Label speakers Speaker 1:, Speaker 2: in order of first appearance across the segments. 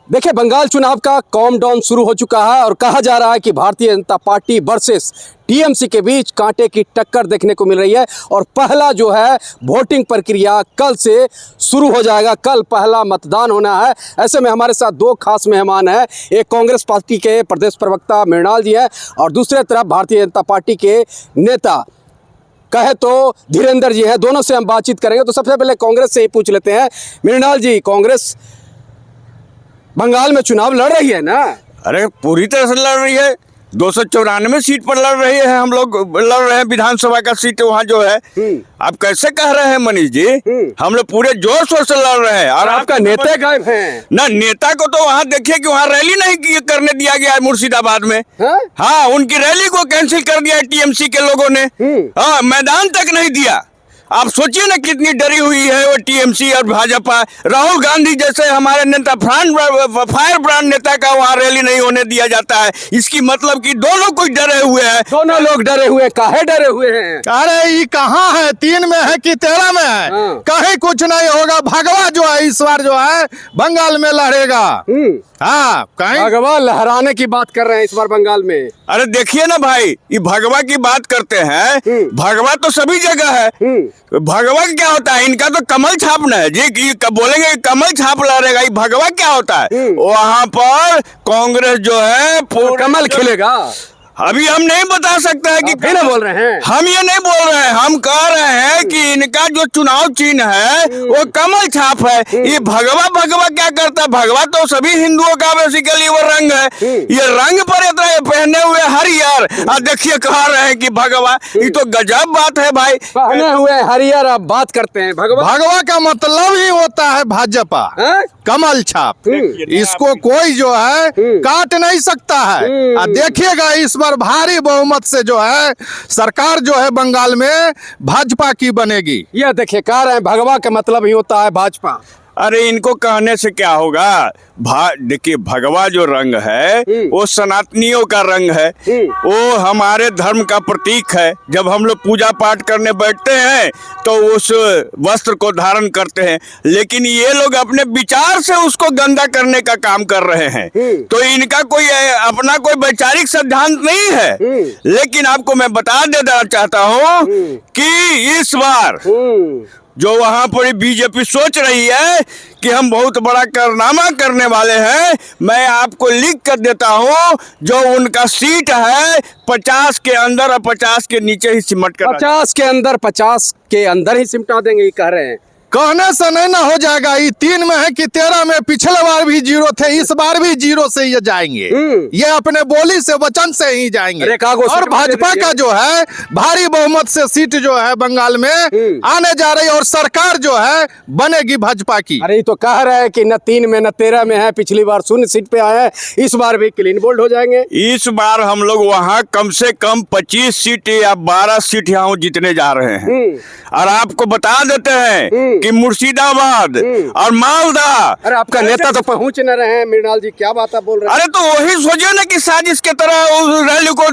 Speaker 1: देखिए, बंगाल चुनाव का काउंटडाउन शुरू हो चुका है और कहा जा रहा है कि Bharatiya Janata party versus TMC के बीच कांटे की टक्कर देखने को मिल रही है। और पहला जो है वोटिंग प्रक्रिया कल से शुरू हो जाएगा। कल पहला मतदान होना है। ऐसे में हमारे साथ दो खास मेहमान हैं। एक कांग्रेस पार्टी के प्रदेश प्रवक्ता मृणाल जी हैं और दूसरे तरफ भारतीय जनता पार्टी के नेता कहे तो धीरेंद्र जी हैं। दोनों से हम बातचीत करेंगे। तो सबसे पहले कांग्रेस से ही पूछ लेते हैं। मृणाल जी, कांग्रेस बंगाल में चुनाव लड़ रही है ना?
Speaker 2: अरे पूरी तरह से लड़ रही है। 294 सीट पर लड़ रही है। हम लोग लड़ रहे हैं विधानसभा का सीट वहाँ जो है। आप कैसे कह रहे हैं मनीष जी? हम लोग पूरे जोर शोर से लड़ रहे हैं।
Speaker 1: और आपका नेता गायब है
Speaker 2: ना? नेता को तो वहाँ देखिए कि वहाँ रैली नहीं करने दिया गया है मुर्शिदाबाद में। हाँ, उनकी रैली को कैंसिल कर दिया है टीएमसी के लोगों ने। हाँ, मैदान तक नहीं दिया। आप सोचिए ना कितनी डरी हुई है वो टीएमसी और भाजपा। राहुल गांधी जैसे हमारे नेता फायर ब्रांड नेता का वहाँ रैली नहीं होने दिया जाता है। इसकी मतलब कि दोनों कुछ डरे हुए हैं।
Speaker 1: दोनों लोग डरे हुए। काहे डरे हुए हैं?
Speaker 3: अरे ये कहाँ है? 3 में है कि 13 में है? कहीं कुछ नहीं होगा। भगवा जो है इस बार जो है बंगाल में लहरेगा। हाँ, कहीं
Speaker 1: भगवा लहराने की बात कर रहे हैं इस बार बंगाल में।
Speaker 2: अरे देखिए ना भाई, ये भगवा की बात करते हैं। भगवा तो सभी जगह है। भगवा क्या होता है? इनका तो कमल छापना है जी। बोलेंगे कमल छाप लहरेगा। ये भगवा क्या होता है? वहाँ पर कांग्रेस जो है
Speaker 1: कमल खिलेगा।
Speaker 2: अभी हम नहीं बता सकते हैं कि
Speaker 1: नहीं बोल रहे हैं।
Speaker 2: हम ये नहीं बोल रहे हैं। हम कह रहे हैं कि इनका जो चुनाव चिन्ह है वो कमल छाप है। ये भगवा क्या करता है? भगवा तो सभी हिंदुओं का बेसिकली वो रंग है। ये रंग पर इतना पहने हुए हरियर। देखिए कह रहे हैं कि भगवा। ये तो गजब बात है भाई।
Speaker 1: पहने हुए हरियर आप बात करते हैं।
Speaker 3: भगवा का मतलब ही होता है भाजपा। कमल छाप। इसको कोई जो है काट नहीं सकता है। देखिएगा इस बार भारी बहुमत से जो है सरकार जो है बंगाल में भाजपा की बनेगी।
Speaker 1: ये देखिए, कह रहे हैं भगवा का मतलब ही होता है भाजपा।
Speaker 2: अरे इनको कहने से क्या होगा? देखिए, भगवा जो रंग है वो सनातनियों का रंग है। वो हमारे धर्म का प्रतीक है। जब हम लोग पूजा पाठ करने बैठते हैं तो उस वस्त्र को धारण करते हैं। लेकिन ये लोग अपने विचार से उसको गंदा करने का काम कर रहे हैं। तो इनका कोई अपना कोई वैचारिक सिद्धांत नहीं है। लेकिन आपको मैं बता देना चाहता हूँ कि इस बार जो वहां पर बीजेपी सोच रही है कि हम बहुत बड़ा कारनामा करने वाले हैं, मैं आपको लिख कर देता हूं। जो उनका सीट है 50 के अंदर और 50 के नीचे ही सिमट कर
Speaker 1: 50 के अंदर 50 के अंदर ही सिमटा देंगे, ये कह रहे हैं।
Speaker 3: कहने से नहीं ना हो जाएगा। ये 3 में है कि 13 में? पिछले बार भी 0 थे, इस बार भी 0 से ये जाएंगे। ये अपने बोली से वचन से ही जाएंगे। और भाजपा का जो है भारी बहुमत से सीट जो है बंगाल में आने जा रही है और सरकार जो है बनेगी भाजपा की।
Speaker 1: अरे ये तो कह रहे हैं कि न 3 में न 13 में है। पिछली बार 0 सीट पे आए हैं, इस बार भी क्लीन बोल्ड हो जाएंगे।
Speaker 2: इस बार हम लोग वहाँ कम से कम 25 सीट या 12 सीट यहाँ जीतने जा रहे हैं। और आपको बता देते हैं कि मुर्शिदाबाद और मालदा।
Speaker 1: अरे आपका नेता तो पहुंच न रहे हैं। मृणाल जी, क्या बात आप बोल रहे हैं?
Speaker 2: अरे तो वही सोचिए ना कि साजिश के तरह उस रैली को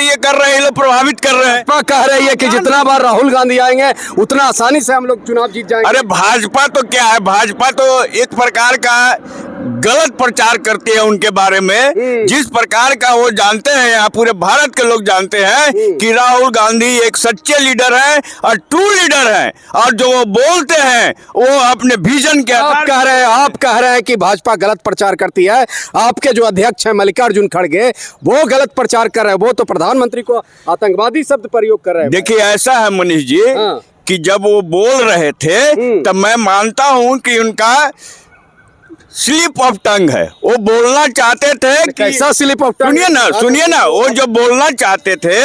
Speaker 2: ये कर रहे हैं, लोग प्रभावित कर रहे हैं।
Speaker 1: कह रही है कि जितना बार राहुल गांधी आएंगे उतना आसानी से हम लोग चुनाव जीत जाएंगे।
Speaker 2: अरे भाजपा तो क्या है? भाजपा तो एक प्रकार का गलत प्रचार करती है उनके बारे में। जिस प्रकार का वो जानते हैं, यहाँ पूरे भारत के लोग जानते हैं कि राहुल गांधी एक सच्चे लीडर हैं और ट्रू लीडर हैं। और जो वो बोलते हैं वो अपने विजन के
Speaker 1: आप कह रहे हैं कि भाजपा गलत प्रचार करती है। आपके जो अध्यक्ष हैं मल्लिकार्जुन खड़गे, वो गलत प्रचार कर रहे हैं। वो तो प्रधानमंत्री को आतंकवादी शब्द प्रयोग कर रहे हैं।
Speaker 2: देखिए ऐसा है मनीष जी कि जब वो बोल रहे थे तब मैं मानता हूं कि उनका स्लिप ऑफ टंग है। वो बोलना चाहते थे कि
Speaker 1: कैसा स्लिप ऑफ टंग?
Speaker 2: सुनिए ना, वो जो बोलना चाहते थे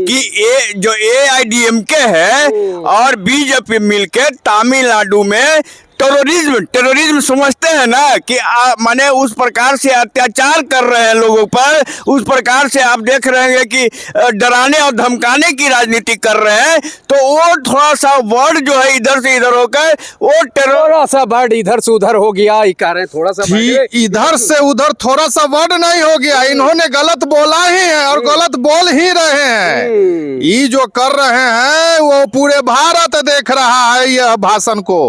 Speaker 2: कि जो AIDMK है और बीजेपी मिलके तमिलनाडु में टेररिज्म समझते हैं ना कि माने उस प्रकार से अत्याचार कर रहे हैं लोगों पर। उस प्रकार से आप देख रहे हैं कि डराने और धमकाने की राजनीति कर रहे हैं। तो वो थोड़ा सा वर्ड जो है इधर से इधर होकर वो
Speaker 1: थोड़ा सा वर्ड इधर से उधर हो गया। ये कह रहे हैं थोड़ा सा
Speaker 3: इधर से उधर थोड़ा सा वर्ड नहीं हो गया। इन्होंने गलत बोला ही है और गलत बोल ही रहे हैं। ये जो कर रहे हैं वो पूरे भारत देख रहा है यह भाषण को।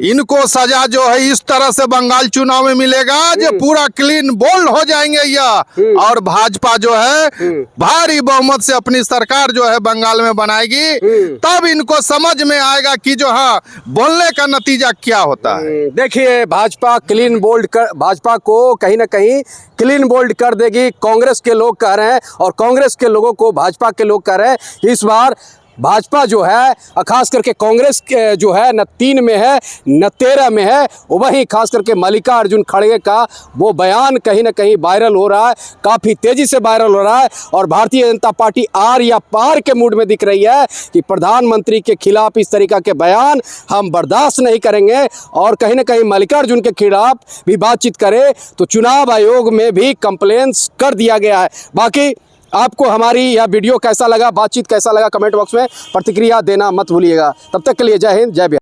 Speaker 3: इनको सजा जो है इस तरह से बंगाल चुनाव में मिलेगा जो पूरा क्लीन बोल्ड हो जाएंगे यह, और भाजपा जो है भारी बहुमत से अपनी सरकार जो है बंगाल में बनाएगी। तब इनको समझ में आएगा कि जो हाँ बोलने का नतीजा क्या होता है।
Speaker 1: देखिए भाजपा क्लीन बोल्ड कर, भाजपा को कहीं ना कहीं क्लीन बोल्ड कर देगी, कांग्रेस के लोग कह रहे हैं, और कांग्रेस के लोगों को भाजपा के लोग कह रहे हैं इस बार भाजपा जो है, खास करके कांग्रेस जो है न 3 में है न 13 में है। वहीं खास करके मल्लिकार्जुन खड़गे का वो बयान कहीं ना कहीं वायरल हो रहा है, काफ़ी तेज़ी से वायरल हो रहा है, और भारतीय जनता पार्टी आर या पार के मूड में दिख रही है कि प्रधानमंत्री के खिलाफ इस तरीक़ा के बयान हम बर्दाश्त नहीं करेंगे, और कहीं ना कहीं मल्लिकार्जुन के खिलाफ भी बातचीत करे तो चुनाव आयोग में भी कंप्लेंट्स कर दिया गया है। बाकी आपको हमारी यह वीडियो कैसा लगा, बातचीत कैसा लगा, कमेंट बॉक्स में प्रतिक्रिया देना मत भूलिएगा। तब तक के लिए जय हिंद, जय बिहार।